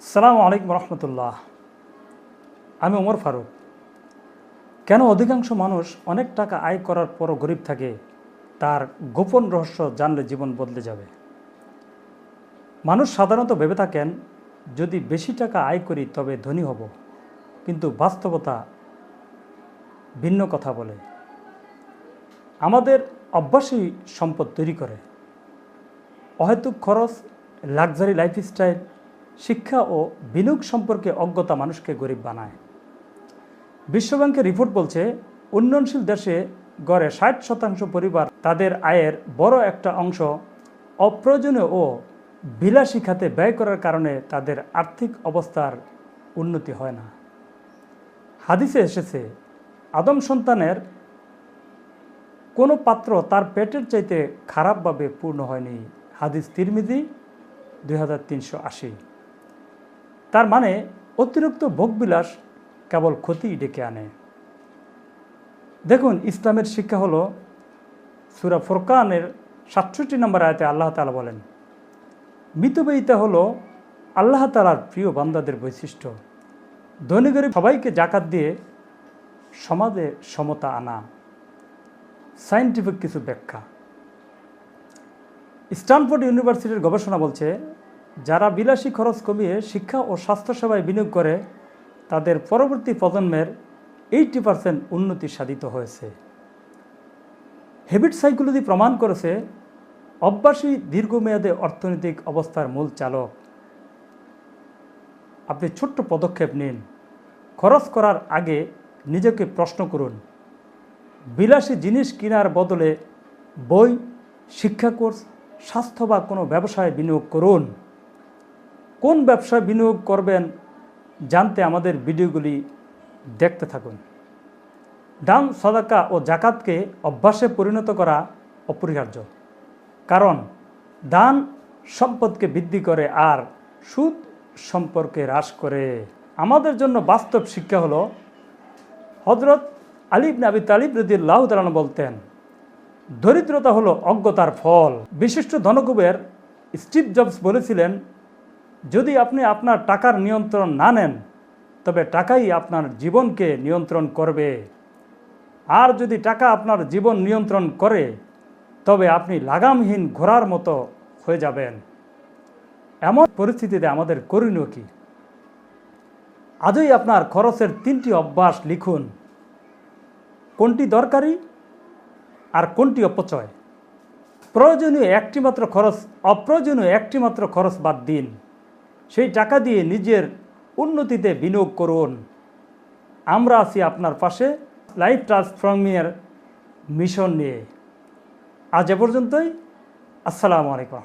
আসসালামু আলাইকুম রহমতুল্লাহ। আমি ওমর ফারুক। কেন অধিকাংশ মানুষ অনেক টাকা আয় করার পরও গরিব থাকে, তার গোপন রহস্য জানলে জীবন বদলে যাবে। মানুষ সাধারণত ভেবে থাকেন, যদি বেশি টাকা আয় করি তবে ধনী হব, কিন্তু বাস্তবতা ভিন্ন কথা বলে। আমাদের অভ্যাসই সম্পদ তৈরি করে। অহেতুক খরচ, লাক্সারি লাইফস্টাইল, শিক্ষা ও বিনিয়োগ সম্পর্কে অজ্ঞতা মানুষকে গরিব বানায়। বিশ্বব্যাংকের রিপোর্ট বলছে, উন্নয়নশীল দেশে গড়ে 60% পরিবার তাদের আয়ের বড় একটা অংশ অপ্রয়োজনীয় ও বিলাসী খাতে ব্যয় করার কারণে তাদের আর্থিক অবস্থার উন্নতি হয় না। হাদিসে এসেছে, আদম সন্তানের কোনো পাত্র তার পেটের চাইতে খারাপভাবে পূর্ণ হয়নি। হাদিস তিরমিজি 2380। তার মানে অতিরিক্ত ভোগবিলাস কেবল ক্ষতি ডেকে আনে। দেখুন, ইসলামের শিক্ষা হলো, সূরা ফুরকানের 67 নম্বর আয়াতে আল্লাহ তাআলা বলেন, মিতব্যয়িতা হলো আল্লাহ তাআলার প্রিয় বান্দাদের বৈশিষ্ট্য। ধনী গরিব সবাইকে জাকাত দিয়ে সমাজে সমতা আনা। সায়েন্টিফিক কিছু ব্যাখ্যা। স্ট্যানফোর্ড ইউনিভার্সিটির গবেষণা বলছে, যারা বিলাসী খরচ কমিয়ে শিক্ষা ও স্বাস্থ্যসেবায় বিনিয়োগ করে, তাদের পরবর্তী প্রজন্মের 80% উন্নতি সাধিত হয়েছে। হ্যাবিট সাইকোলজি প্রমাণ করেছে, অভ্যাসই দীর্ঘমেয়াদে অর্থনৈতিক অবস্থার মূল চালক। আপনি ছোট্ট পদক্ষেপ নিন। খরচ করার আগে নিজেকে প্রশ্ন করুন, বিলাসী জিনিস কেনার বদলে বই, শিক্ষা কোর্স, স্বাস্থ্য বা কোনো ব্যবসায় বিনিয়োগ করুন। কোন ব্যবসায় বিনিয়োগ করবেন জানতে আমাদের ভিডিওগুলি দেখতে থাকুন। দান, সাদাকা ও জাকাতকে অভ্যাসে পরিণত করা অপরিহার্য, কারণ দান সম্পদকে বৃদ্ধি করে আর সুদ সম্পর্কে হ্রাস করে। আমাদের জন্য বাস্তব শিক্ষা হলো, হযরত আলী ইবনে আবি তালিব রাদিয়াল্লাহু তাআলা বলতেন, দরিদ্রতা হলো অজ্ঞতার ফল। বিশিষ্ট ধনকুবের স্টিভ জবস বলেছিলেন, যদি আপনি আপনার টাকার নিয়ন্ত্রণ না নেন, তবে টাকাই আপনার জীবনকে নিয়ন্ত্রণ করবে। আর যদি টাকা আপনার জীবন নিয়ন্ত্রণ করে, তবে আপনি লাগামহীন ঘোড়ার মতো হয়ে যাবেন। এমন পরিস্থিতিতে আমাদের করণীয় কি? আজই আপনার খরচের 3টি অভ্যাস লিখুন। কোনটি দরকারি আর কোনটি অপচয়। অপ্রয়োজনীয় একটি মাত্র খরচ বাদ দিন। সেই টাকা দিয়ে নিজের উন্নতিতে বিনিয়োগ করুন। আমরা আছি আপনার পাশে লাইফ ট্রান্সফর্মিংয়ের মিশন নিয়ে। আজ এ পর্যন্তই। আসসালামু আলাইকুম।